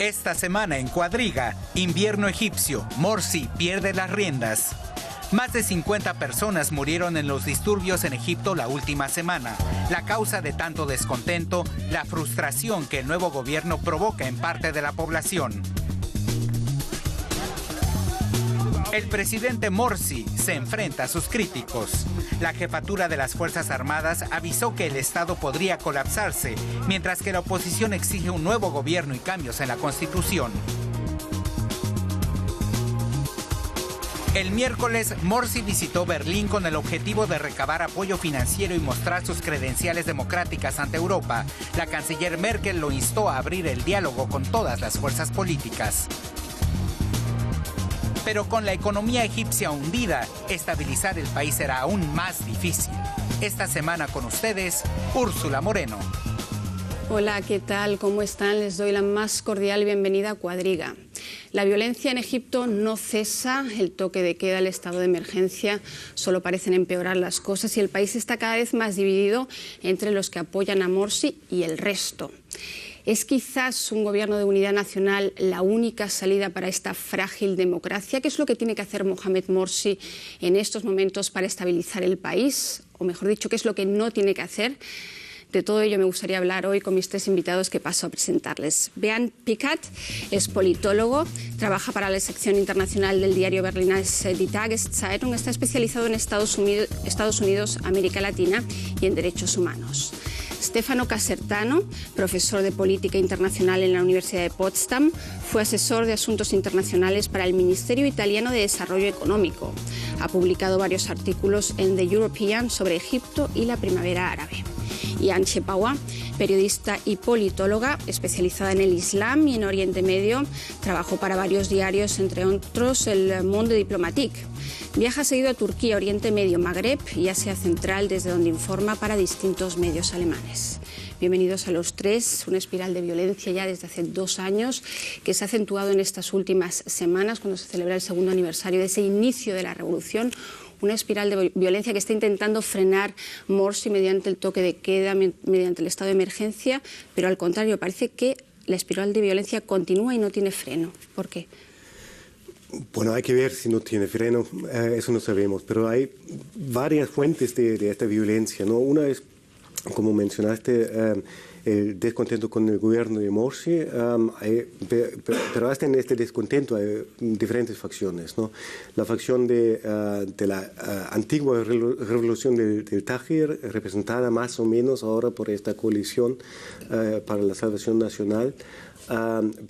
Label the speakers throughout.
Speaker 1: Esta semana en Cuadriga, invierno egipcio, Morsi pierde las riendas. Más de 50 personas murieron en los disturbios en Egipto la última semana. La causa de tanto descontento, la frustración que el nuevo gobierno provoca en parte de la población. El presidente Morsi se enfrenta a sus críticos. La jefatura de las Fuerzas Armadas avisó que el Estado podría colapsarse, mientras que la oposición exige un nuevo gobierno y cambios en la Constitución. El miércoles, Morsi visitó Berlín con el objetivo de recabar apoyo financiero y mostrar sus credenciales democráticas ante Europa. La canciller Merkel lo instó a abrir el diálogo con todas las fuerzas políticas. Pero con la economía egipcia hundida, estabilizar el país será aún más difícil. Esta semana con ustedes, Úrsula Moreno.
Speaker 2: Hola, ¿qué tal? ¿Cómo están? Les doy la más cordial bienvenida a Cuadriga. La violencia en Egipto no cesa, el toque de queda, el estado de emergencia, solo parecen empeorar las cosas y el país está cada vez más dividido entre los que apoyan a Morsi y el resto. ¿Es quizás un gobierno de unidad nacional la única salida para esta frágil democracia? ¿Qué es lo que tiene que hacer Mohamed Morsi en estos momentos para estabilizar el país? O mejor dicho, ¿qué es lo que no tiene que hacer? De todo ello me gustaría hablar hoy con mis tres invitados que paso a presentarles. Bernd Pickert es politólogo, trabaja para la sección internacional del diario berlinés Die Tageszeitung, está especializado en Estados Unidos, América Latina y en derechos humanos. Stefano Casertano, profesor de Política Internacional en la Universidad de Potsdam, fue asesor de Asuntos Internacionales para el Ministerio Italiano de Desarrollo Económico. Ha publicado varios artículos en The European sobre Egipto y la primavera árabe. Y Antje Pauwels, periodista y politóloga especializada en el Islam y en Oriente Medio, trabajó para varios diarios, entre otros el Monde Diplomatique. Viaja seguido a Turquía, Oriente Medio, Magreb y Asia Central, desde donde informa para distintos medios alemanes. Bienvenidos a los tres. Una espiral de violencia ya desde hace 2 años que se ha acentuado en estas últimas semanas cuando se celebra el segundo aniversario de ese inicio de la revolución. Una espiral de violencia que está intentando frenar Morsi mediante el toque de queda, mediante el estado de emergencia, pero al contrario, parece que la espiral de violencia continúa y no tiene freno. ¿Por qué?
Speaker 3: Bueno, hay que ver si no tiene freno, eso no sabemos, pero hay varias fuentes de esta violencia, ¿no? Una es, como mencionaste, el descontento con el gobierno de Morsi, pero hasta en este descontento hay diferentes facciones, ¿no? La facción de la antigua revolución del Tahrir, representada más o menos ahora por esta coalición para la salvación nacional,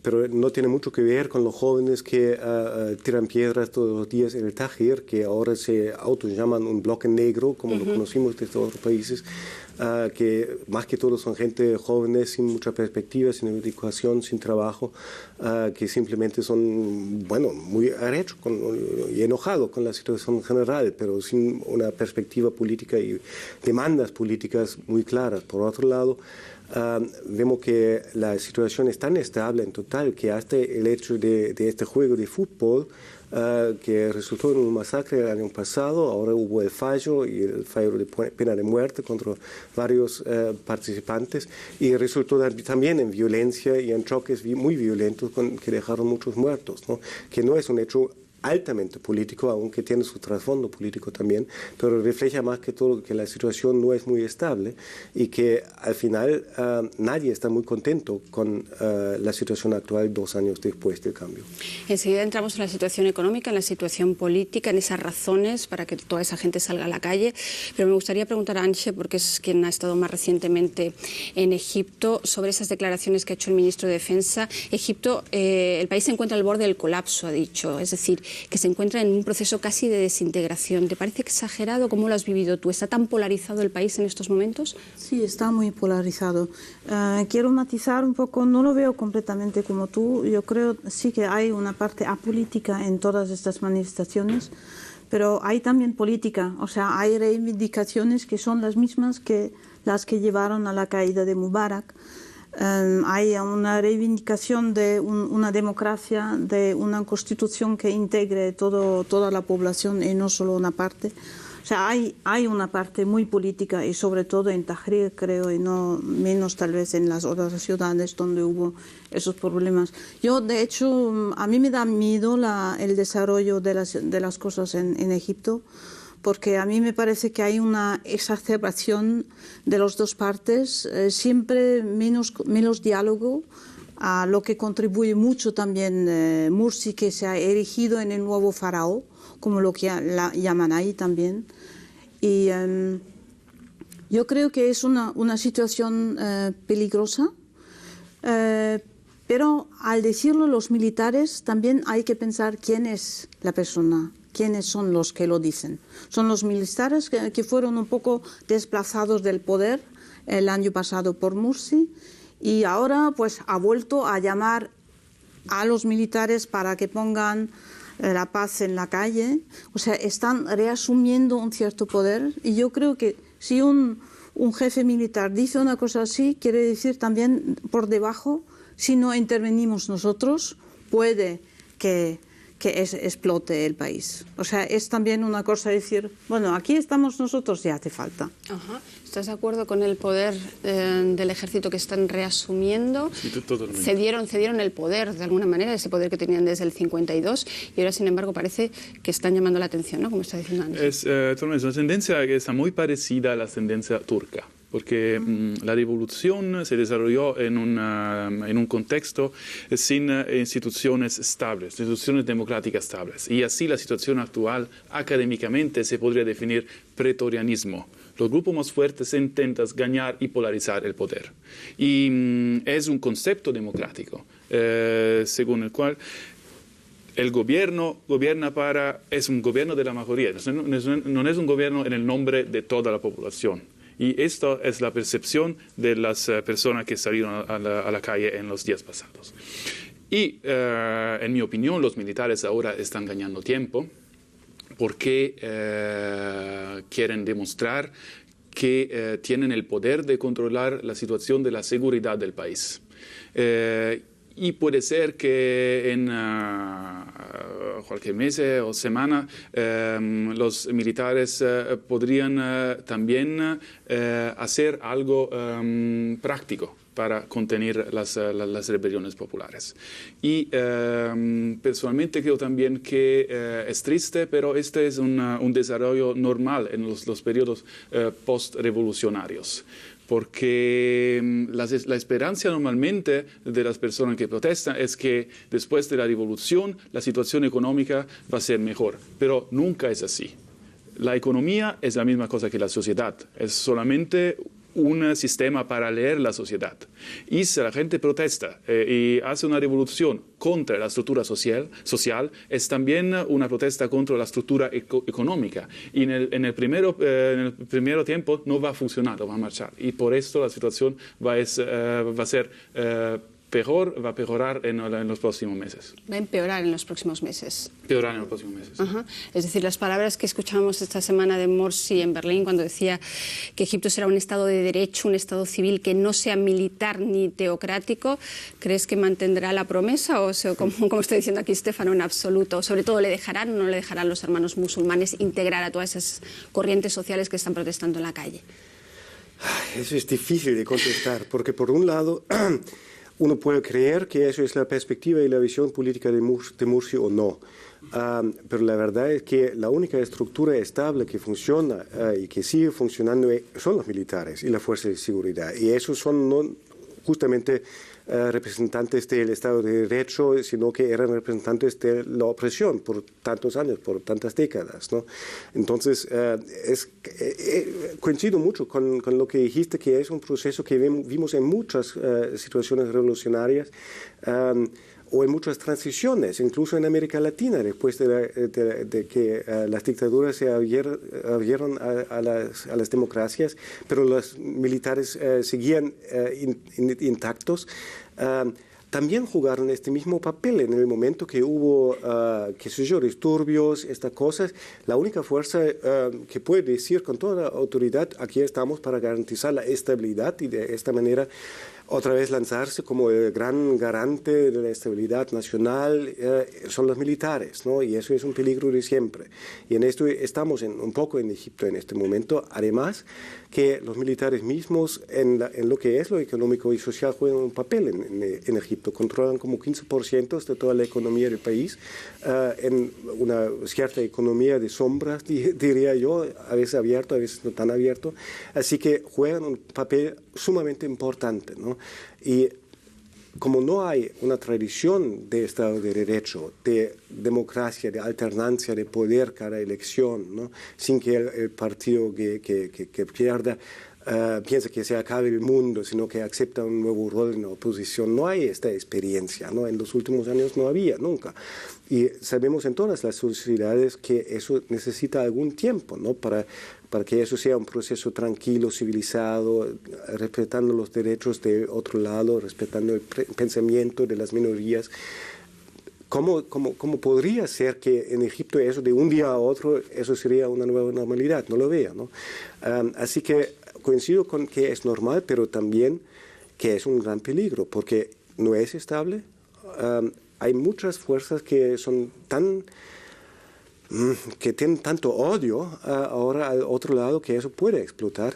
Speaker 3: pero no tiene mucho que ver con los jóvenes que tiran piedras todos los días en el Tahrir, que ahora se autollaman un bloque negro, como lo conocimos desde otros países, que más que todo son gente jóvenes sin mucha perspectiva, sin educación, sin trabajo, que simplemente son, bueno, muy arrechos y enojados con la situación general, pero sin una perspectiva política y demandas políticas muy claras. Por otro lado, vemos que la situación es tan estable en total que hasta el hecho de este juego de fútbol que resultó en un masacre el año pasado, ahora hubo el fallo y el fallo de pena de muerte contra varios participantes y resultó también en violencia y en choques muy violentos que dejaron muchos muertos, ¿no? Que no es un hecho altamente político, aunque tiene su trasfondo político también, pero refleja más que todo que la situación no es muy estable y que al final nadie está muy contento con la situación actual 2 años después del cambio.
Speaker 2: Enseguida entramos en la situación económica, en la situación política, en esas razones para que toda esa gente salga a la calle, pero me gustaría preguntar a Antje, porque es quien ha estado más recientemente en Egipto, sobre esas declaraciones que ha hecho el ministro de Defensa. Egipto, el país se encuentra al borde del colapso, ha dicho, es decir, que se encuentra en un proceso casi de desintegración. ¿Te parece exagerado? ¿Cómo lo has vivido tú? ¿Está tan polarizado el país en estos momentos?
Speaker 4: Sí, está muy polarizado. Quiero matizar un poco, no lo veo completamente como tú. Yo creo sí que hay una parte apolítica en todas estas manifestaciones, pero hay también política. O sea, hay reivindicaciones que son las mismas que las que llevaron a la caída de Mubarak. Hay una reivindicación de una democracia, de una constitución que integre toda la población y no solo una parte. O sea, hay una parte muy política y sobre todo en Tahrir, creo, y no menos tal vez en las otras ciudades donde hubo esos problemas. Yo, de hecho, a mí me da miedo el desarrollo de las cosas en Egipto, porque a mí me parece que hay una exacerbación de las dos partes, siempre menos diálogo, a lo que contribuye mucho también Mursi, que se ha erigido en el nuevo faraón, como lo que llaman ahí también. Y yo creo que es una situación peligrosa, pero al decirlo los militares también hay que pensar quién es la persona, quiénes son los que lo dicen. Son los militares que fueron un poco desplazados del poder el año pasado por Mursi y ahora pues ha vuelto a llamar a los militares para que pongan la paz en la calle. O sea, están reasumiendo un cierto poder y yo creo que si un jefe militar dice una cosa así, quiere decir también por debajo, si no intervenimos nosotros, puede que explote el país. O sea, es también una cosa decir, bueno, aquí estamos nosotros, ya hace falta.
Speaker 2: Ajá. ¿Estás de acuerdo con el poder del ejército que están reasumiendo?
Speaker 5: Sí, totalmente.
Speaker 2: Cedieron el poder, de alguna manera, ese poder que tenían desde el 52, y ahora, sin embargo, parece que están llamando la atención, ¿no? Como está diciendo antes.
Speaker 5: Es una tendencia que está muy parecida a la tendencia turca, porque la revolución se desarrolló en un contexto sin instituciones estables, instituciones democráticas estables. Y así la situación actual académicamente se podría definir pretorianismo. Los grupos más fuertes intentan ganar y polarizar el poder. Y es un concepto democrático, según el cual el gobierno es un gobierno de la mayoría, no es un gobierno en el nombre de toda la población. Y esto es la percepción de las personas que salieron a la calle en los días pasados. Y, en mi opinión, los militares ahora están ganando tiempo porque quieren demostrar que tienen el poder de controlar la situación de la seguridad del país. Y puede ser que en cualquier mes o semana los militares podrían también hacer algo práctico para contener las rebeliones populares. Y personalmente creo también que es triste, pero este es un desarrollo normal en los periodos post-revolucionarios. Porque la esperanza normalmente de las personas que protestan es que después de la revolución la situación económica va a ser mejor, pero nunca es así. La economía es la misma cosa que la sociedad, es solamente un sistema para leer la sociedad. Y si la gente protesta y hace una revolución contra la estructura social, es también una protesta contra la estructura económica. Y en el primer tiempo no va a funcionar, no va a marchar. Y por esto la situación va a ser peor, va a peorar en los próximos meses.
Speaker 2: Va a empeorar en los próximos meses.
Speaker 5: Peorar en los próximos meses.
Speaker 2: Ajá. Es decir, las palabras que escuchábamos esta semana de Morsi en Berlín cuando decía que Egipto será un Estado de derecho, un Estado civil que no sea militar ni teocrático, ¿crees que mantendrá la promesa o como está diciendo aquí Stefano, en absoluto? Sobre todo, ¿le dejarán o no le dejarán los hermanos musulmanes integrar a todas esas corrientes sociales que están protestando en la calle?
Speaker 3: Eso es difícil de contestar, porque por un lado uno puede creer que eso es la perspectiva y la visión política de Mursi o no. Pero la verdad es que la única estructura estable que funciona y que sigue funcionando son los militares y las fuerzas de seguridad. Y esos son justamente representantes del Estado de Derecho, sino que eran representantes de la opresión por tantos años, por tantas décadas, ¿no? Entonces, coincido mucho con lo que dijiste, que es un proceso que vimos en muchas situaciones revolucionarias o en muchas transiciones, incluso en América Latina, después de que las dictaduras se abrieron a las democracias, pero los militares seguían intactos. También jugaron este mismo papel en el momento que hubo, disturbios, estas cosas. La única fuerza que puede decir con toda la autoridad, aquí estamos para garantizar la estabilidad y de esta manera otra vez lanzarse como el gran garante de la estabilidad nacional son los militares, ¿no? Y eso es un peligro de siempre. Y en esto estamos un poco en Egipto en este momento. Además, que los militares mismos en lo que es lo económico y social juegan un papel en Egipto. Controlan como 15% de toda la economía del país, en una cierta economía de sombras, diría yo, a veces abierto, a veces no tan abierto. Así que juegan un papel sumamente importante, ¿no? Y como no hay una tradición de Estado de Derecho, de democracia, de alternancia de poder cada elección, ¿no? Sin que el partido que pierda piensa que se acabe el mundo, sino que acepta un nuevo rol en la oposición. No hay esta experiencia, ¿no? En los últimos años no había, nunca. Y sabemos en todas las sociedades que eso necesita algún tiempo, ¿no? Para que eso sea un proceso tranquilo, civilizado, respetando los derechos del otro lado, respetando el pensamiento de las minorías. ¿Cómo podría ser que en Egipto eso de un día a otro, eso sería una nueva normalidad? No lo veo, ¿no? Así que coincido con que es normal, pero también que es un gran peligro, porque no es estable. Hay muchas fuerzas que son que tienen tanto odio ahora al otro lado que eso puede explotar.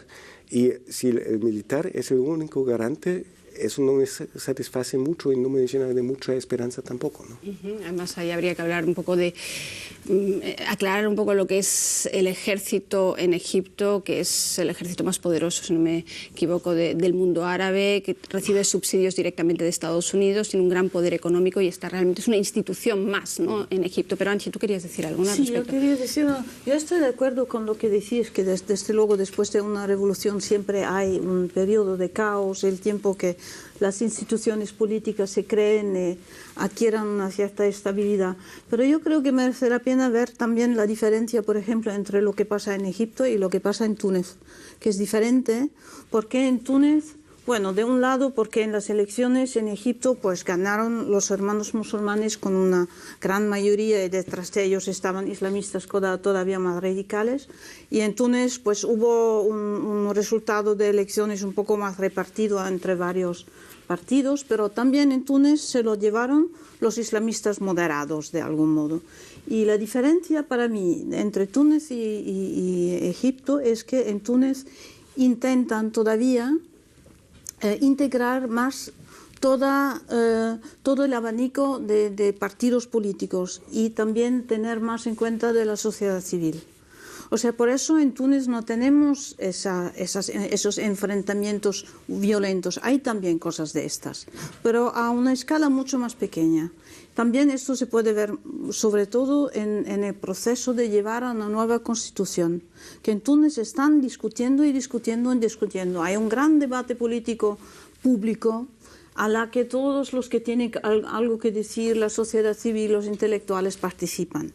Speaker 3: Y si el militar es el único garante, eso no me satisface mucho y no me llena de mucha esperanza tampoco, ¿no?
Speaker 2: Además, ahí habría que hablar un poco aclarar un poco lo que es el ejército en Egipto, que es el ejército más poderoso, si no me equivoco, del mundo árabe, que recibe subsidios directamente de Estados Unidos, tiene un gran poder económico y está realmente es una institución más, ¿no? En Egipto. Pero Anchi, ¿tú querías decir algo al respecto?
Speaker 4: Sí, yo quería decir, yo estoy de acuerdo con lo que decís, que desde luego después de una revolución siempre hay un periodo de caos, el tiempo que las instituciones políticas se creen, adquieran una cierta estabilidad. Pero yo creo que merece la pena ver también la diferencia, por ejemplo, entre lo que pasa en Egipto y lo que pasa en Túnez, que es diferente, porque en Túnez, bueno, de un lado, porque en las elecciones en Egipto pues ganaron los hermanos musulmanes con una gran mayoría y detrás de ellos estaban islamistas todavía más radicales, y en Túnez pues hubo un resultado de elecciones un poco más repartido entre varios partidos, pero también en Túnez se lo llevaron los islamistas moderados de algún modo. Y la diferencia para mí entre Túnez y Egipto es que en Túnez intentan todavía integrar más todo el abanico de partidos políticos y también tener más en cuenta de la sociedad civil. O sea, por eso en Túnez no tenemos esos enfrentamientos violentos. Hay también cosas de estas, pero a una escala mucho más pequeña. También esto se puede ver sobre todo en el proceso de llevar a una nueva constitución, que en Túnez están discutiendo y discutiendo y discutiendo. Hay un gran debate político público a la que todos los que tienen algo que decir, la sociedad civil, los intelectuales participan.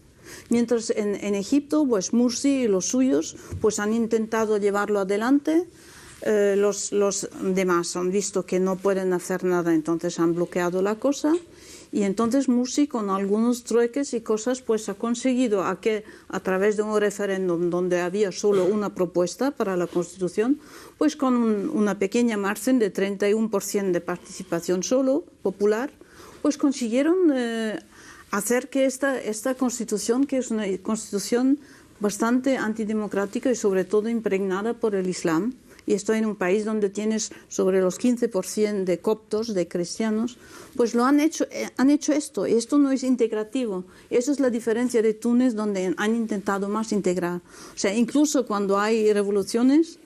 Speaker 4: Mientras en Egipto, pues Mursi y los suyos pues han intentado llevarlo adelante, los demás han visto que no pueden hacer nada, entonces han bloqueado la cosa, y entonces Mursi con algunos trueques y cosas pues ha conseguido que a través de un referéndum donde había solo una propuesta para la Constitución, pues con una pequeña margen de 31% de participación solo popular, pues consiguieron hacer que esta Constitución, que es una Constitución bastante antidemocrática y sobre todo impregnada por el Islam, y estoy en un país donde tienes sobre los 15% de coptos, de cristianos, pues han hecho esto, y esto no es integrativo. Esa es la diferencia de Túnez, donde han intentado más integrar. O sea, incluso cuando hay revoluciones,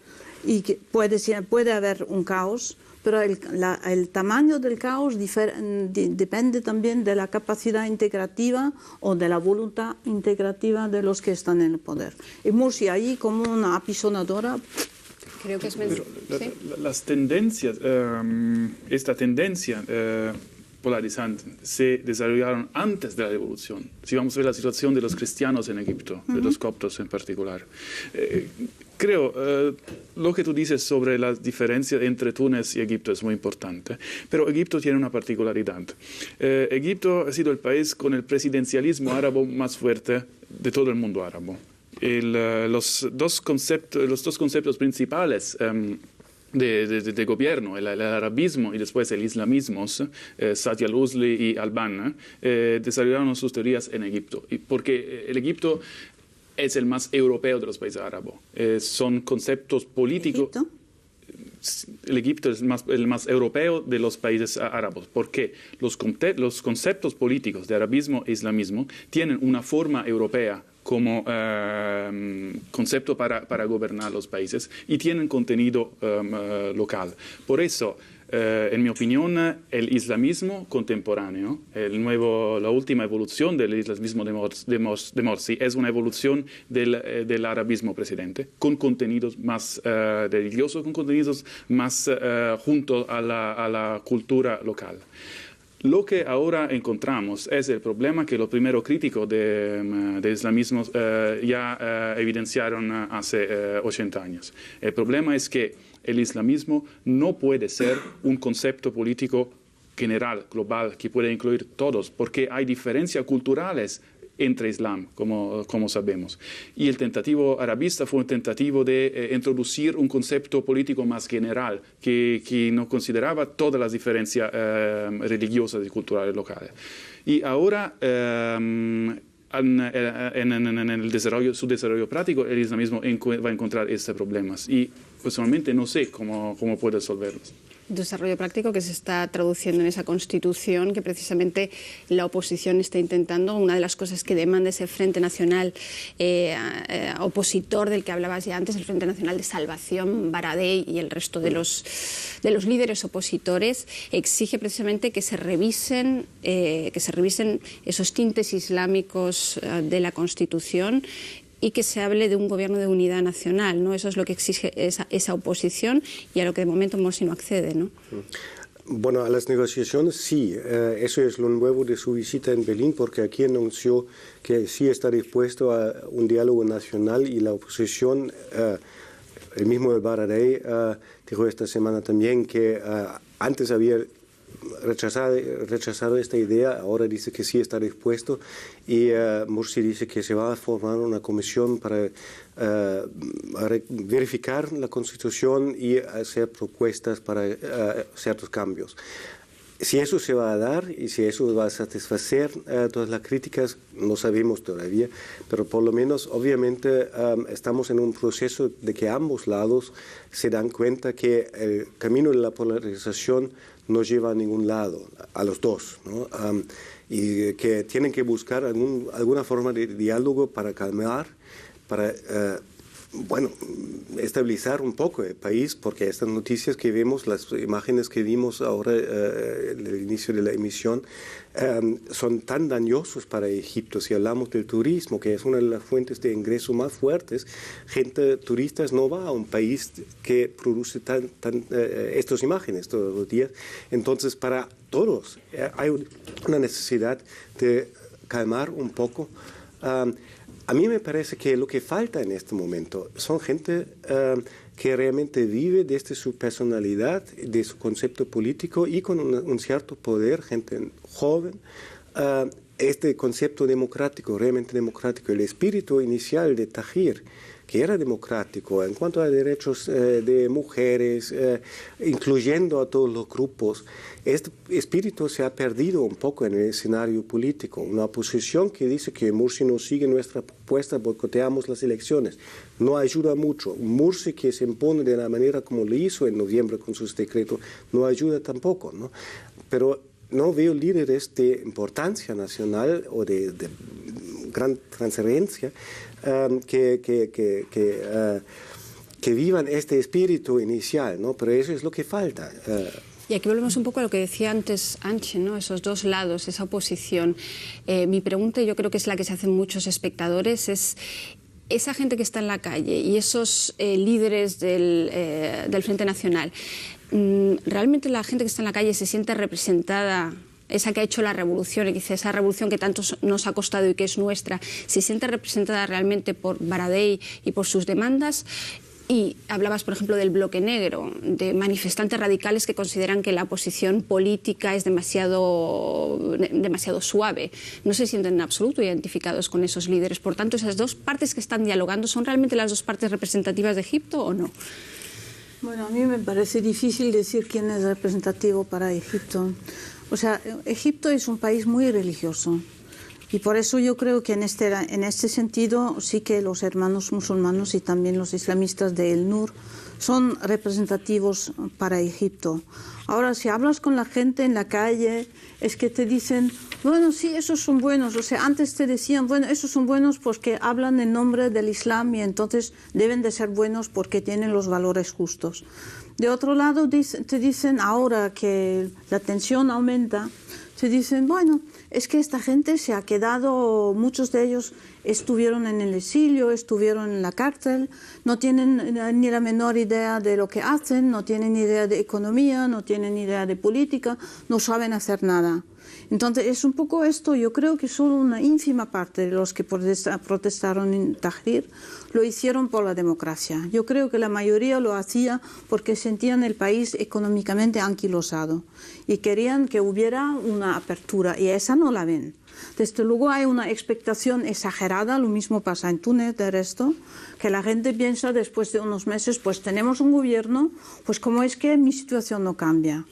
Speaker 4: y que puede haber un caos, pero el tamaño del caos depende también de la capacidad integrativa o de la voluntad integrativa de los que están en el poder. Y Mursi ahí como una apisonadora.
Speaker 2: Creo que es
Speaker 5: ¿sí? Las tendencias, esta tendencia polarizante se desarrollaron antes de la revolución. Si vamos a ver la situación de los cristianos en Egipto, de los coptos en particular. Creo, lo que tú dices sobre la diferencia entre Túnez y Egipto es muy importante, pero Egipto tiene una particularidad. Egipto ha sido el país con el presidencialismo árabe más fuerte de todo el mundo árabe. Los dos conceptos principales de gobierno, el arabismo y después el islamismo, Satia Al-Usli y Al-Banna, desarrollaron sus teorías en Egipto. Porque el Egipto es el más europeo de los países árabes. Son conceptos políticos.
Speaker 4: ¿Egipto?
Speaker 5: El Egipto es el más europeo de los países árabes, porque los conceptos políticos de arabismo e islamismo tienen una forma europea como concepto para gobernar los países y tienen contenido local. Por eso, en mi opinión, el islamismo contemporáneo, la última evolución del islamismo de Morsi, es una evolución del arabismo precedente, con contenidos más religiosos, con contenidos más junto a la cultura local. Lo que ahora encontramos es el problema que los primeros críticos del islamismo ya evidenciaron hace 80 años. El problema es que el islamismo no puede ser un concepto político general, global, que puede incluir todos, porque hay diferencias culturales entre Islam, como sabemos. Y el tentativo arabista fue un tentativo de introducir un concepto político más general, que no consideraba todas las diferencias religiosas y culturales locales. Y ahora, en su desarrollo práctico, el islamismo va a encontrar estos problemas. Y personalmente no sé cómo puede resolverlos.
Speaker 2: Desarrollo práctico que se está traduciendo en esa constitución que precisamente la oposición está intentando. Una de las cosas que demanda ese Frente Nacional opositor del que hablabas ya antes, el Frente Nacional de Salvación, Baradei y el resto de los líderes opositores, exige precisamente que se revisen esos tintes islámicos de la Constitución y que se hable de un gobierno de unidad nacional, ¿no? Eso es lo que exige esa oposición y a lo que de momento Morsi no accede, ¿no?
Speaker 3: Bueno, a las negociaciones sí, eso es lo nuevo de su visita en Berlín, porque aquí anunció que sí está dispuesto a un diálogo nacional y la oposición, el mismo de Baradei, dijo esta semana también que antes había rechazado esta idea, ahora dice que sí está dispuesto y Morsi dice que se va a formar una comisión para verificar la Constitución y hacer propuestas para ciertos cambios. Si eso se va a dar y si eso va a satisfacer todas las críticas, no sabemos todavía, pero por lo menos obviamente estamos en un proceso de que ambos lados se dan cuenta que el camino de la polarización no lleva a ningún lado, a los dos, ¿no? Y que tienen que buscar alguna forma de diálogo para calmar, para estabilizar un poco el país, porque estas noticias que vemos, las imágenes que vimos ahora en el inicio de la emisión, son tan dañosos para Egipto. Si hablamos del turismo, que es una de las fuentes de ingreso más fuertes, turistas no va a un país que produce estas imágenes todos los días. Entonces, para todos hay una necesidad de calmar un poco. A mí me parece que lo que falta en este momento son gente que realmente vive desde su personalidad, de su concepto político y con un cierto poder, gente joven. Este concepto democrático, realmente democrático, el espíritu inicial de Tahrir, que era democrático en cuanto a derechos de mujeres, incluyendo a todos los grupos, este espíritu se ha perdido un poco en el escenario político. Una oposición que dice que Morsi no sigue nuestra propuesta, boicoteamos las elecciones, no ayuda mucho. Morsi que se impone de la manera como lo hizo en noviembre con sus decretos, no ayuda tampoco, ¿no? Pero no veo líderes de importancia nacional o de gran transferencia que vivan este espíritu inicial, ¿no? Pero eso es lo que falta.
Speaker 2: Y aquí volvemos un poco a lo que decía antes Anche, ¿no? Esos dos lados, esa oposición. Mi pregunta, yo creo que es la que se hacen muchos espectadores, es esa gente que está en la calle y esos líderes del Frente Nacional, ¿realmente la gente que está en la calle se siente representada? Esa que ha hecho la revolución, y dice, esa revolución que tanto nos ha costado y que es nuestra, ¿se siente representada realmente por Baradei y por sus demandas? Y hablabas, por ejemplo, del bloque negro, de manifestantes radicales que consideran que la posición política es demasiado suave. No se sienten en absoluto identificados con esos líderes. Por tanto, esas dos partes que están dialogando, ¿son realmente las dos partes representativas de Egipto o no?
Speaker 4: Bueno, a mí me parece difícil decir quién es representativo para Egipto. O sea, Egipto es un país muy religioso y por eso yo creo que en este sentido sí que los hermanos musulmanes y también los islamistas de El Nur son representativos para Egipto. Ahora, si hablas con la gente en la calle, es que te dicen, bueno, sí, esos son buenos. O sea, antes te decían, bueno, esos son buenos porque hablan en nombre del Islam y entonces deben de ser buenos porque tienen los valores justos. De otro lado, te dicen, ahora que la tensión aumenta, te dicen, bueno, es que esta gente se ha quedado, muchos de ellos estuvieron en el exilio, estuvieron en la cárcel, no tienen ni la menor idea de lo que hacen, no tienen idea de economía, no tienen idea de política, no saben hacer nada. Entonces es un poco esto, yo creo que solo una ínfima parte de los que protestaron en Tahrir lo hicieron por la democracia. Yo creo que la mayoría lo hacía porque sentían el país económicamente anquilosado y querían que hubiera una apertura y esa no la ven. Desde luego hay una expectación exagerada, lo mismo pasa en Túnez, de resto, que la gente piensa después de unos meses, pues tenemos un gobierno, pues ¿cómo es que mi situación no cambia?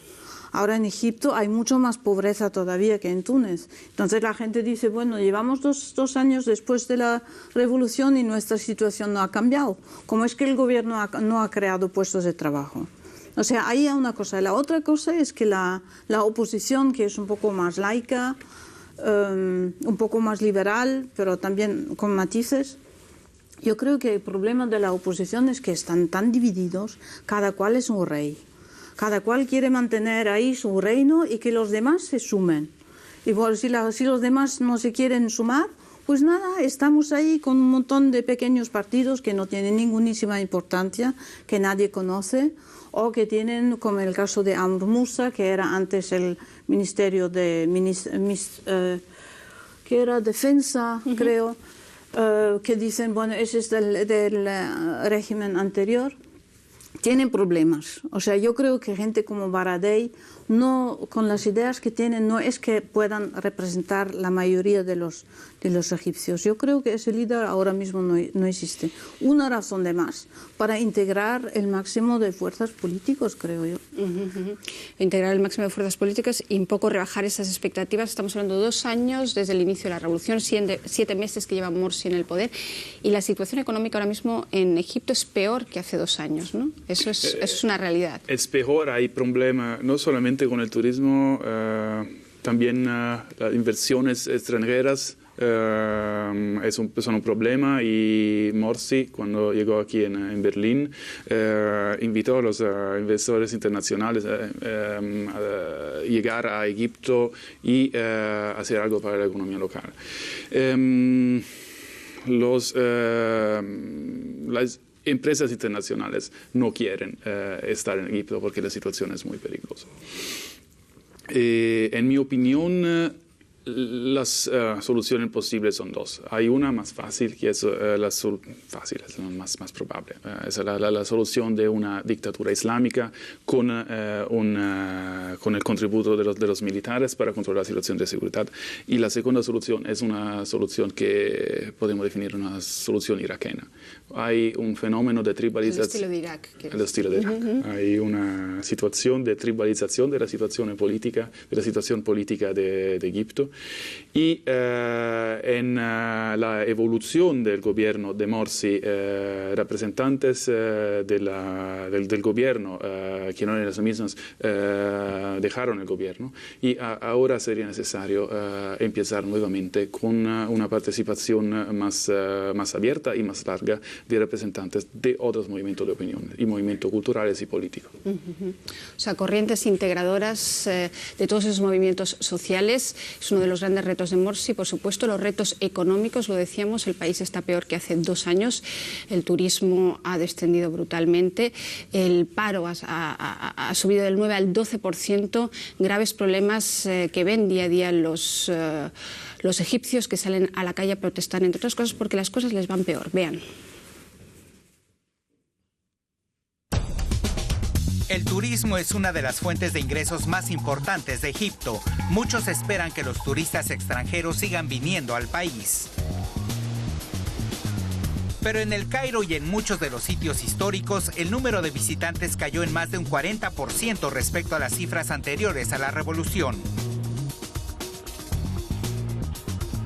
Speaker 4: Ahora en Egipto hay mucho más pobreza todavía que en Túnez. Entonces la gente dice, bueno, llevamos dos años después de la revolución y nuestra situación no ha cambiado. ¿Cómo es que el gobierno no ha creado puestos de trabajo? O sea, ahí hay una cosa. La otra cosa es que la oposición, que es un poco más laica, un poco más liberal, pero también con matices, yo creo que el problema de la oposición es que están tan divididos, cada cual es un rey. Cada cual quiere mantener ahí su reino y que los demás se sumen. Y bueno, si los demás no se quieren sumar, pues nada, estamos ahí con un montón de pequeños partidos que no tienen ningunísima importancia, que nadie conoce, o que tienen, como el caso de Amr Musa, que era antes el Ministerio de que era Defensa, creo, que dicen, bueno, ese es del régimen anterior. Tienen problemas. O sea, yo creo que gente como Baradei, no, con las ideas que tienen, no es que puedan representar la mayoría de los egipcios. Yo creo que ese líder ahora mismo no existe. Una razón de más para integrar el máximo de fuerzas políticas, creo yo.
Speaker 2: Integrar el máximo de fuerzas políticas y un poco rebajar esas expectativas. Estamos hablando de 2 años desde el inicio de la revolución, 7 meses que lleva Morsi en el poder, y la situación económica ahora mismo en Egipto es peor que hace 2 años, ¿no? Eso es una realidad. Es
Speaker 5: peor, hay problema no solamente con el turismo, también las inversiones extranjeras son un problema, y Morsi, cuando llegó aquí en Berlín, invitó a los inversores internacionales a llegar a Egipto y hacer algo para la economía local. Las empresas internacionales no quieren estar en Egipto porque la situación es muy peligrosa. En mi opinión, las soluciones posibles son 2. Hay una más fácil, que es la más probable. Es la solución de una dictadura islámica con el contributo de los militares para controlar la situación de seguridad. Y la segunda solución es una solución que podemos definir una solución iraquena. Hay un fenómeno de tribalización.
Speaker 2: El estilo de Irak.
Speaker 5: El estilo de Irak. Hay una situación de tribalización de la situación política, de Egipto. Y en la evolución del gobierno de Morsi, representantes del gobierno, que no eran los mismos, dejaron el gobierno, y ahora sería necesario empezar nuevamente con una participación más abierta y más larga de representantes de otros movimientos de opinión y movimientos culturales y políticos.
Speaker 2: O sea, corrientes integradoras de todos esos movimientos sociales es uno de los grandes retos de Morsi. Por supuesto, los retos económicos, lo decíamos, el país está peor que hace 2 años, el turismo ha descendido brutalmente, el paro ha subido del 9 al 12%, graves problemas que ven día a día los egipcios que salen a la calle a protestar, entre otras cosas porque las cosas les van peor. Vean.
Speaker 1: El turismo es una de las fuentes de ingresos más importantes de Egipto. Muchos esperan que los turistas extranjeros sigan viniendo al país. Pero en el Cairo y en muchos de los sitios históricos, el número de visitantes cayó en más de un 40% respecto a las cifras anteriores a la revolución.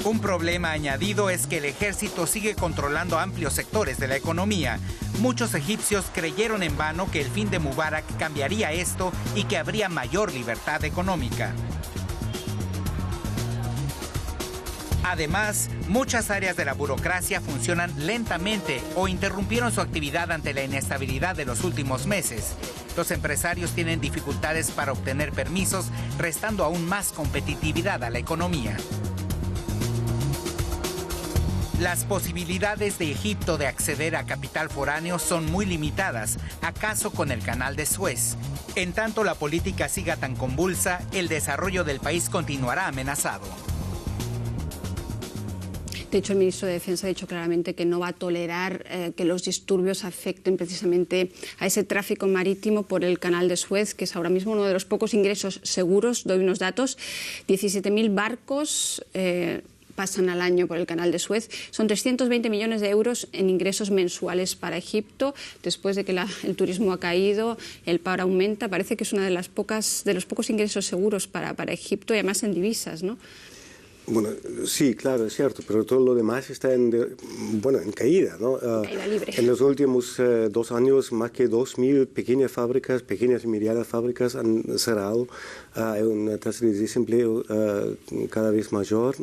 Speaker 1: Un problema añadido es que el ejército sigue controlando amplios sectores de la economía. Muchos egipcios creyeron en vano que el fin de Mubarak cambiaría esto y que habría mayor libertad económica. Además, muchas áreas de la burocracia funcionan lentamente o interrumpieron su actividad ante la inestabilidad de los últimos meses. Los empresarios tienen dificultades para obtener permisos, restando aún más competitividad a la economía. Las posibilidades de Egipto de acceder a capital foráneo son muy limitadas, acaso con el canal de Suez. En tanto la política siga tan convulsa, el desarrollo del país continuará amenazado.
Speaker 2: De hecho, el ministro de Defensa ha dicho claramente que no va a tolerar que los disturbios afecten precisamente a ese tráfico marítimo por el canal de Suez, que es ahora mismo uno de los pocos ingresos seguros. Doy unos datos: 17.000 barcos pasan al año por el canal de Suez. Son 320 millones de euros en ingresos mensuales para Egipto. Después de que el turismo ha caído, el paro aumenta. Parece que es uno de los pocos ingresos seguros para Egipto, y además en divisas, ¿no?
Speaker 3: Bueno, sí, claro, es cierto, pero todo lo demás está en caída, ¿no?
Speaker 2: Caída libre.
Speaker 3: En los últimos 2 años, más que 2.000 pequeñas y medianas fábricas han cerrado. Hay una tasa de desempleo cada vez mayor.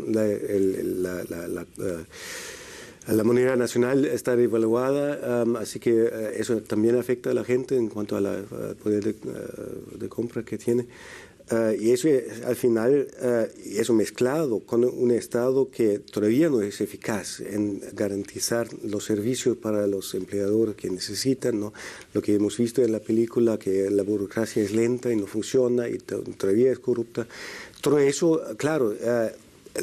Speaker 3: La moneda nacional está devaluada, así que eso también afecta a la gente en cuanto al poder de compra que tiene. Y eso al final, eso mezclado con un Estado que todavía no es eficaz en garantizar los servicios para los empleadores que necesitan, ¿no? Lo que hemos visto en la película, que la burocracia es lenta y no funciona y todavía es corrupta. Todo eso, claro,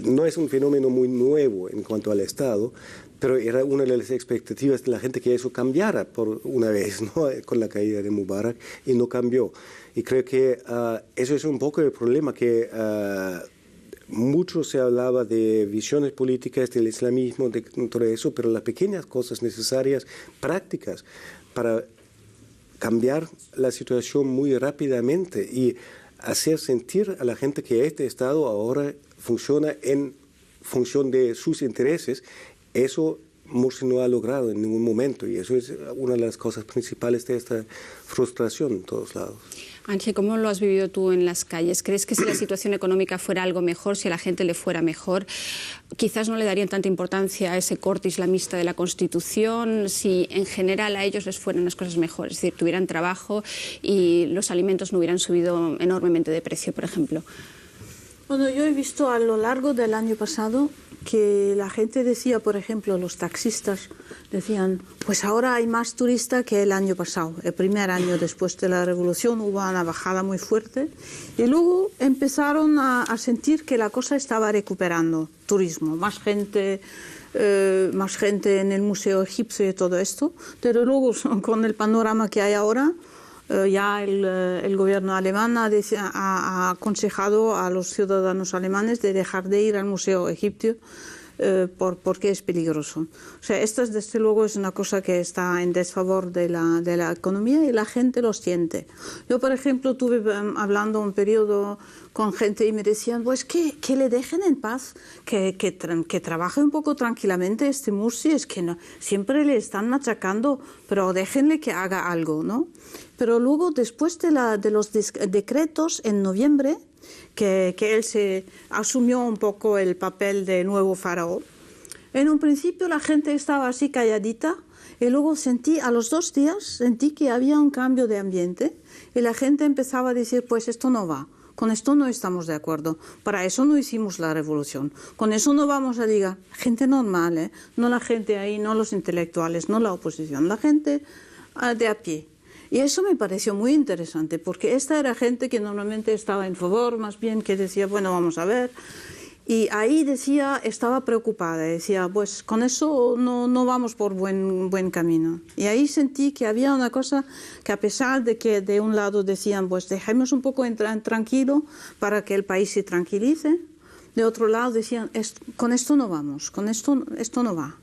Speaker 3: no es un fenómeno muy nuevo en cuanto al Estado, pero era una de las expectativas de la gente que eso cambiara por una vez, ¿no? Con la caída de Mubarak, y no cambió. Y creo que eso es un poco el problema, que mucho se hablaba de visiones políticas, del islamismo, de todo eso, pero las pequeñas cosas necesarias, prácticas, para cambiar la situación muy rápidamente y hacer sentir a la gente que este Estado ahora funciona en función de sus intereses, eso Morsi no ha logrado en ningún momento, y eso es una de las cosas principales de esta frustración en todos lados.
Speaker 2: Ángel, ¿cómo lo has vivido tú en las calles? ¿Crees que si la situación económica fuera algo mejor, si a la gente le fuera mejor, quizás no le darían tanta importancia a ese corte islamista de la Constitución, si en general a ellos les fueran las cosas mejores, es decir, tuvieran trabajo y los alimentos no hubieran subido enormemente de precio, por ejemplo?
Speaker 4: Bueno, yo he visto a lo largo del año pasado que la gente decía, por ejemplo, los taxistas decían, pues ahora hay más turistas que el año pasado. El primer año después de la revolución hubo una bajada muy fuerte y luego empezaron a sentir que la cosa estaba recuperando turismo, más gente en el Museo Egipcio y todo esto, pero luego con el panorama que hay ahora, ya el gobierno alemán ha aconsejado a los ciudadanos alemanes de dejar de ir al Museo Egipcio porque es peligroso. O sea, esto desde luego es una cosa que está en desfavor de la economía, y la gente lo siente. Yo, por ejemplo, estuve hablando un periodo con gente y me decían, pues que le dejen en paz, que trabaje un poco tranquilamente este Morsi, es que no, siempre le están machacando, pero déjenle que haga algo, ¿no? Pero luego, después de los decretos en noviembre, que él se asumió un poco el papel de nuevo faraón, en un principio la gente estaba así calladita, y luego a los 2 días sentí que había un cambio de ambiente, y la gente empezaba a decir, pues esto no va. Con esto no estamos de acuerdo, para eso no hicimos la revolución, con eso no vamos a diga, gente normal, no la gente ahí, no los intelectuales, no la oposición, la gente de a pie. Y eso me pareció muy interesante, porque esta era gente que normalmente estaba en favor, más bien que decía, bueno, vamos a ver. Y ahí estaba preocupada, decía, pues con eso no vamos por buen camino. Y ahí sentí que había una cosa que, a pesar de que de un lado decían, pues dejemos un poco tranquilo para que el país se tranquilice, de otro lado decían, con esto no vamos, esto no va.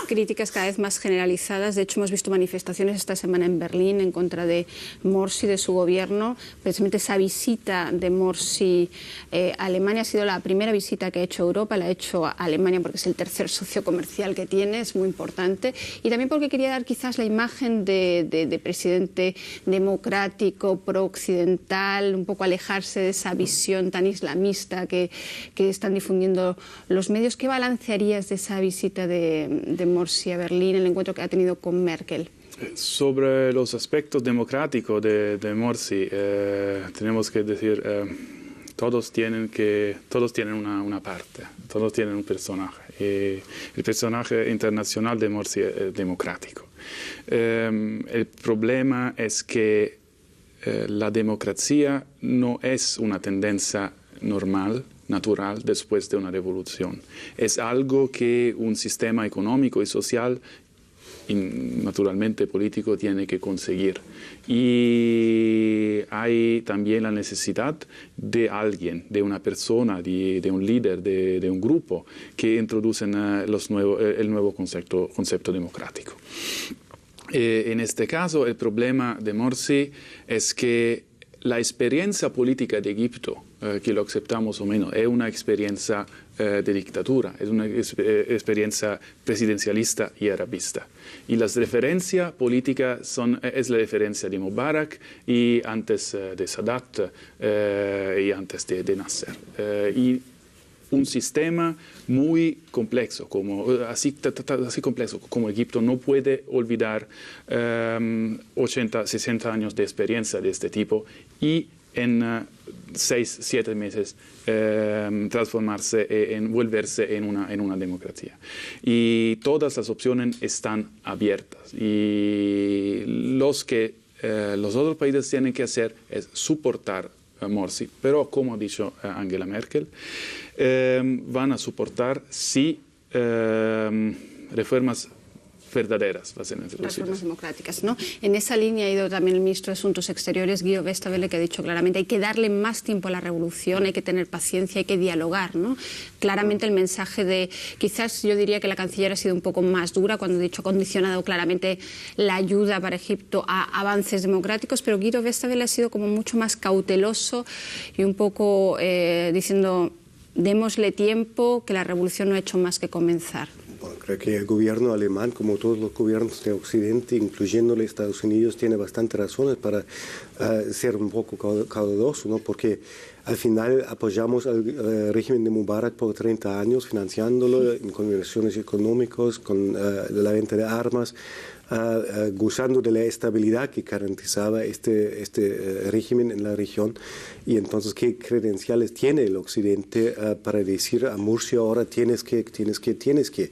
Speaker 2: críticas cada vez más generalizadas. De hecho, hemos visto manifestaciones esta semana en Berlín en contra de Morsi, de su gobierno. Precisamente esa visita de Morsi a Alemania ha sido la primera visita que ha hecho Europa, la ha hecho a Alemania porque es el tercer socio comercial que tiene, es muy importante. Y también porque quería dar quizás la imagen de presidente democrático, pro-occidental, un poco alejarse de esa visión tan islamista que están difundiendo los medios. ¿Qué balance harías de esa visita de Morsi a Berlín, el encuentro que ha tenido con Merkel?
Speaker 5: Sobre los aspectos democráticos de Morsi, tenemos que decir, todos tienen una parte, todos tienen un personaje. El personaje internacional de Morsi es democrático. El problema es que la democracia no es una tendencia normal, natural, después de una revolución. Es algo que un sistema económico y social, y naturalmente político, tiene que conseguir. Y hay también la necesidad de alguien, de una persona, de un líder, de un grupo, que introducen el nuevo concepto democrático. En este caso, el problema de Morsi es que la experiencia política de Egipto, que lo aceptamos o menos, es una experiencia de dictadura, es una experiencia presidencialista y arabista. Y las referencias políticas es la referencia de Mubarak y antes de Sadat y antes de Nasser. Y un sistema muy complejo, así complejo como Egipto, no puede olvidar 80, 60 años de experiencia de este tipo y en 6, 7 meses volverse en una democracia. Y todas las opciones están abiertas. Y los otros países tienen que hacer es soportar a Morsi, pero como ha dicho Angela Merkel, van a soportar si reformas verdaderas van a ser introducidas.
Speaker 2: Reformas democráticas, ¿no? En esa línea ha ido también el ministro de Asuntos Exteriores, Guido Westerwelle, que ha dicho claramente hay que darle más tiempo a la revolución, hay que tener paciencia, hay que dialogar, ¿no? Claramente el mensaje de, quizás yo diría que la canciller ha sido un poco más dura cuando ha dicho, ha condicionado claramente la ayuda para Egipto a avances democráticos, pero Guido Westerwelle ha sido como mucho más cauteloso y un poco diciendo, démosle tiempo, que la revolución no ha hecho más que comenzar.
Speaker 3: Bueno, creo que el gobierno alemán, como todos los gobiernos de Occidente, incluyendo los Estados Unidos, tiene bastantes razones para ser un poco cauteloso, ¿no? Porque al final apoyamos al régimen de Mubarak por 30 años, financiándolo en conversiones económicas, con la venta de armas, gozando de la estabilidad que garantizaba este régimen en la región. Y entonces, ¿qué credenciales tiene el Occidente para decir a Morsi ahora tienes que?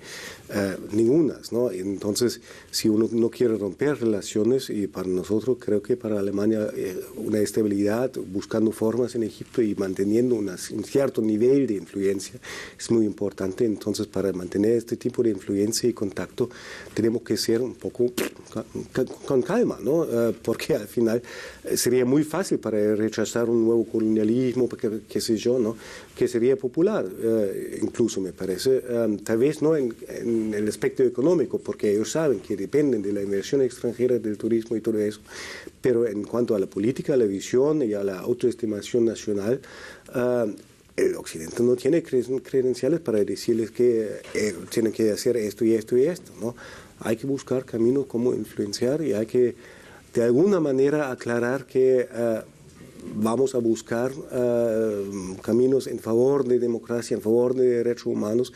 Speaker 3: Ningunas, ¿no? Entonces, si uno no quiere romper relaciones, y para nosotros creo que para Alemania una estabilidad, buscando formas en Egipto y manteniendo un cierto nivel de influencia es muy importante. Entonces, para mantener este tipo de influencia y contacto tenemos que ser un poco con calma, ¿no? Porque al final sería muy fácil para rechazar un nuevo colonialismo, qué sé yo, ¿no? Que sería popular, incluso me parece, tal vez no en el aspecto económico, porque ellos saben que dependen de la inversión extranjera, del turismo y todo eso, pero en cuanto a la política, a la visión y a la autoestimación nacional, el Occidente no tiene credenciales para decirles que tienen que hacer esto y esto y esto, ¿no? Hay que buscar caminos como influenciar y hay que de alguna manera aclarar que vamos a buscar caminos en favor de democracia, en favor de derechos humanos,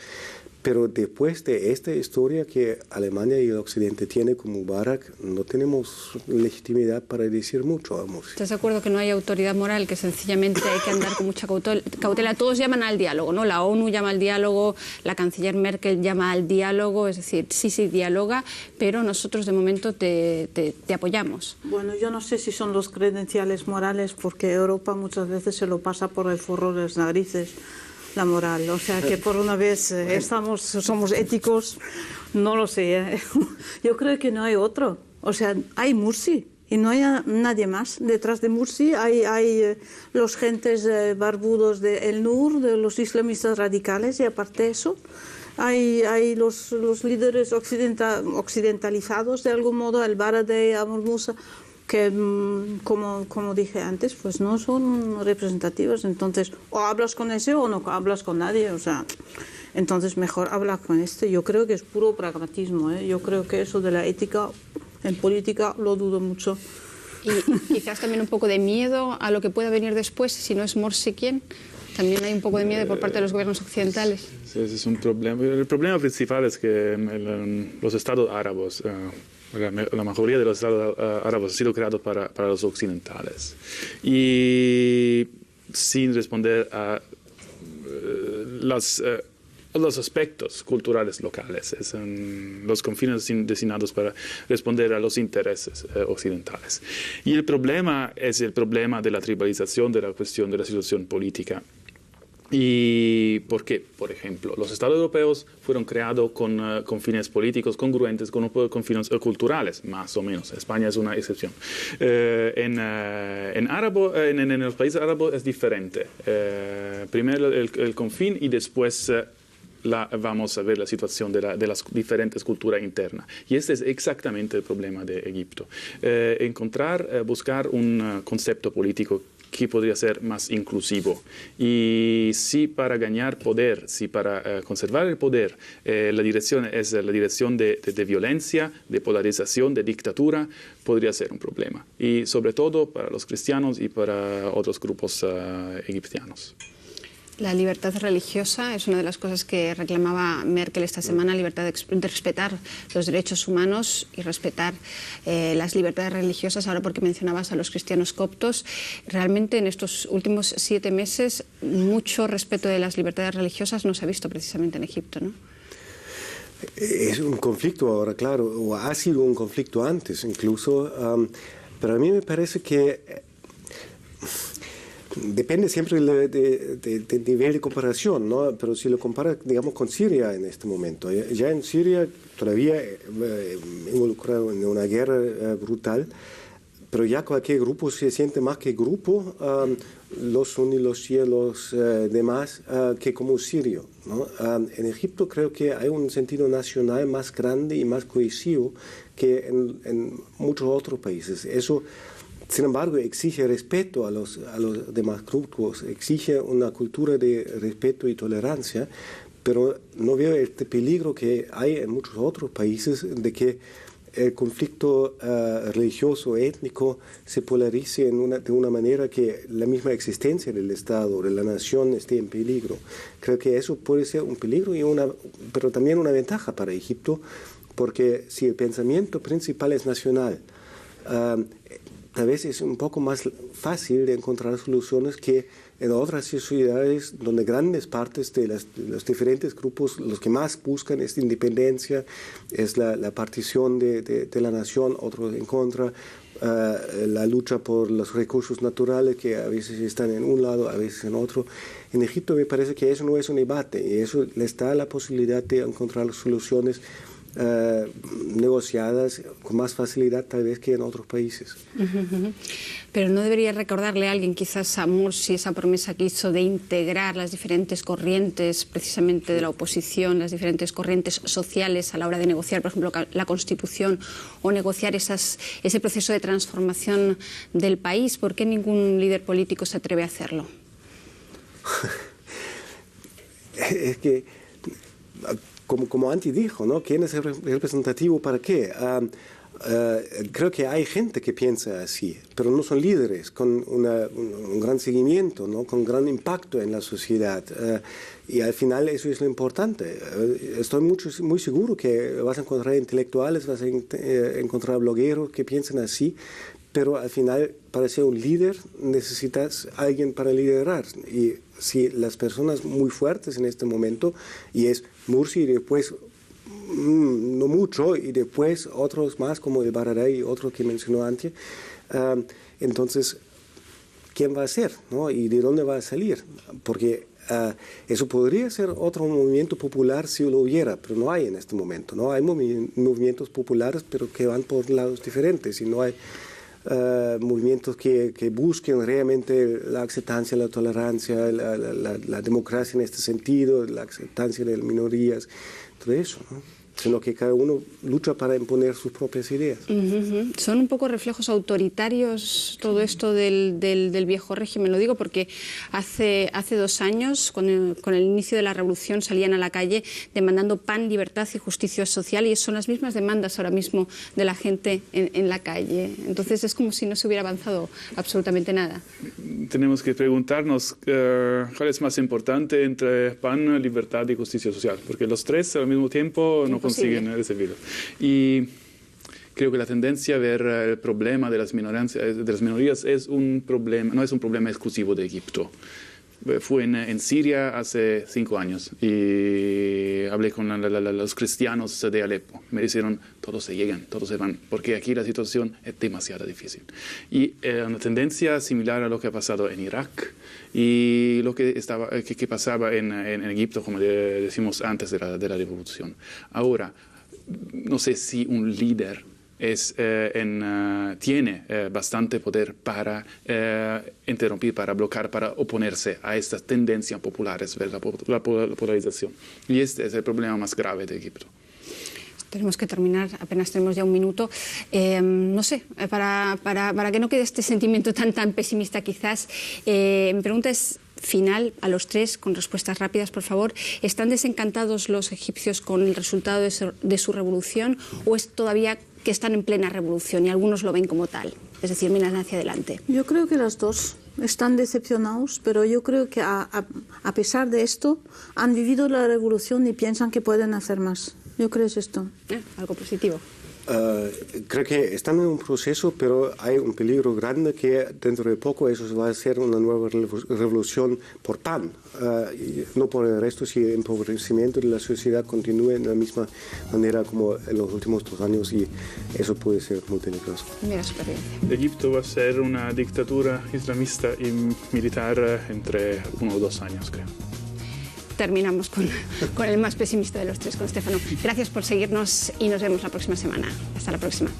Speaker 3: pero después de esta historia que Alemania y el Occidente tiene con Mubarak, no tenemos legitimidad para decir mucho a Morsi.
Speaker 2: ¿Estás de acuerdo que no hay autoridad moral, que sencillamente hay que andar con mucha cautela? Todos llaman al diálogo, ¿no? La ONU llama al diálogo, la canciller Merkel llama al diálogo, es decir, sí, dialoga, pero nosotros de momento te apoyamos.
Speaker 4: Bueno, yo no sé si son los credenciales morales, porque Europa muchas veces se lo pasa por el forro de las narices, la moral. O sea, que por una vez somos éticos, no lo sé. Yo creo que no hay otro. O sea, hay Morsi y no hay nadie más. Detrás de Morsi hay los gentes barbudos de El Nur, de los islamistas radicales, y aparte de eso, Hay los líderes occidentalizados de algún modo, el Baradei, Amr Moussa, que como dije antes, pues no son representativos. Entonces, o hablas con ese o no hablas con nadie, o sea, entonces mejor hablar con este. Yo creo que es puro pragmatismo, ¿eh? Yo creo que eso de la ética en política lo dudo mucho.
Speaker 2: Y quizás también un poco de miedo a lo que pueda venir después, si no es Morsi ¿quién? También hay un poco de miedo por parte de los gobiernos occidentales.
Speaker 5: Sí, ese es un problema. El problema principal es que los estados árabes, la mayoría de los estados árabes ha sido creados para los occidentales. Y sin responder a los aspectos culturales locales, los confines designados para responder a los intereses occidentales. Y el problema es el problema de la tribalización de la cuestión de la situación política. Y porque, por ejemplo, los estados europeos fueron creados con fines políticos congruentes con fines culturales, más o menos. España es una excepción. En los países árabes es diferente. Primero el confín y después vamos a ver la situación de las diferentes culturas internas. Y este es exactamente el problema de Egipto. Buscar un concepto político que podría ser más inclusivo. Y si para ganar poder, si para conservar el poder, la dirección es la dirección de violencia, de polarización, de dictadura, podría ser un problema. Y sobre todo para los cristianos y para otros grupos egipcianos.
Speaker 2: La libertad religiosa es una de las cosas que reclamaba Merkel esta semana, libertad de respetar los derechos humanos y respetar las libertades religiosas. Ahora, porque mencionabas a los cristianos coptos, realmente en estos últimos 7 meses mucho respeto de las libertades religiosas no se ha visto precisamente en Egipto, ¿no?
Speaker 3: Es un conflicto ahora, claro, o ha sido un conflicto antes incluso, pero a mí me parece que depende siempre del nivel de comparación, ¿no? Pero si lo compara, digamos, con Siria en este momento, ya en Siria todavía involucrado en una guerra brutal, pero ya cualquier grupo se siente más que grupo, los suníes, los chiíes, los demás, que como sirio, ¿no? En Egipto creo que hay un sentido nacional más grande y más cohesivo que en muchos otros países. Eso, sin embargo, exige respeto a los demás grupos, exige una cultura de respeto y tolerancia, pero no veo este peligro que hay en muchos otros países de que el conflicto religioso, étnico, se polarice de una manera que la misma existencia del Estado, de la nación, esté en peligro. Creo que eso puede ser un peligro, pero también una ventaja para Egipto, porque si el pensamiento principal es nacional, tal vez es un poco más fácil de encontrar soluciones que en otras sociedades donde grandes partes de los diferentes grupos, los que más buscan es independencia, es la partición de la nación, otros en contra, la lucha por los recursos naturales que a veces están en un lado, a veces en otro. En Egipto me parece que eso no es un debate y eso les da la posibilidad de encontrar soluciones negociadas con más facilidad tal vez que en otros países.
Speaker 2: Pero no debería recordarle a alguien, quizás a Morsi, esa promesa que hizo de integrar las diferentes corrientes precisamente de la oposición, las diferentes corrientes sociales a la hora de negociar, por ejemplo, la Constitución o negociar ese proceso de transformación del país. ¿Por qué ningún líder político se atreve a hacerlo?
Speaker 3: Es que como Antti dijo, ¿no? ¿Quién es representativo para qué? Creo que hay gente que piensa así, pero no son líderes con un gran seguimiento, ¿no? Con gran impacto en la sociedad. Y al final eso es lo importante. Estoy muy seguro que vas a encontrar intelectuales, vas a encontrar blogueros que piensan así, pero al final para ser un líder necesitas a alguien para liderar. Y si las personas muy fuertes en este momento, y es Morsi y después no mucho, y después otros más como el Baradei y otro que mencionó antes, entonces, ¿quién va a ser? ¿No? ¿Y de dónde va a salir? Porque eso podría ser otro movimiento popular si lo hubiera, pero no hay en este momento. No hay movimientos populares, pero que van por lados diferentes y no hay movimientos que busquen realmente la aceptancia, la tolerancia, la democracia en este sentido, la aceptancia de las minorías, todo eso, ¿no? Sino que cada uno lucha para imponer sus propias ideas.
Speaker 2: Son un poco reflejos autoritarios todo esto del viejo régimen. Lo digo porque hace 2 años, con el inicio de la revolución, salían a la calle demandando pan, libertad y justicia social, y son las mismas demandas ahora mismo de la gente en la calle. Entonces es como si no se hubiera avanzado absolutamente nada.
Speaker 5: Tenemos que preguntarnos cuál es más importante entre pan, libertad y justicia social, porque los tres al mismo tiempo no consiguen recibirlo. Y creo que la tendencia a ver el problema de las minorías es un problema, no es un problema exclusivo de Egipto. Fui en Siria hace 5 años y hablé con los cristianos de Alepo. Me dijeron, todos se llegan, todos se van, porque aquí la situación es demasiado difícil. Y una tendencia similar a lo que ha pasado en Irak y lo que pasaba en Egipto, como decimos antes de la revolución. Ahora, no sé si un líder tiene bastante poder para interrumpir, para bloquear, para oponerse a estas tendencias populares, la polarización. Y este es el problema más grave de Egipto.
Speaker 2: Tenemos que terminar, apenas tenemos ya 1 minuto. No sé, para que no quede este sentimiento tan pesimista quizás, mi pregunta es final a los 3, con respuestas rápidas, por favor. ¿Están desencantados los egipcios con el resultado de su revolución, o es todavía que están en plena revolución y algunos lo ven como tal? Es decir, miran hacia adelante.
Speaker 4: Yo creo que las dos están decepcionados, pero yo creo que a pesar de esto han vivido la revolución y piensan que pueden hacer más. Yo creo que es esto.
Speaker 2: Algo positivo.
Speaker 3: Creo que están en un proceso, pero hay un peligro grande que dentro de poco eso va a ser una nueva revolución por pan, no por el resto, si el empobrecimiento de la sociedad continúe en la misma manera como en los últimos 2 años, y eso puede ser muy peligroso.
Speaker 2: Mira, súper bien.
Speaker 5: Egipto va a ser una dictadura islamista y militar entre 1 o 2 años, creo.
Speaker 2: Terminamos con el más pesimista de los 3, con Stefano. Gracias por seguirnos y nos vemos la próxima semana. Hasta la próxima.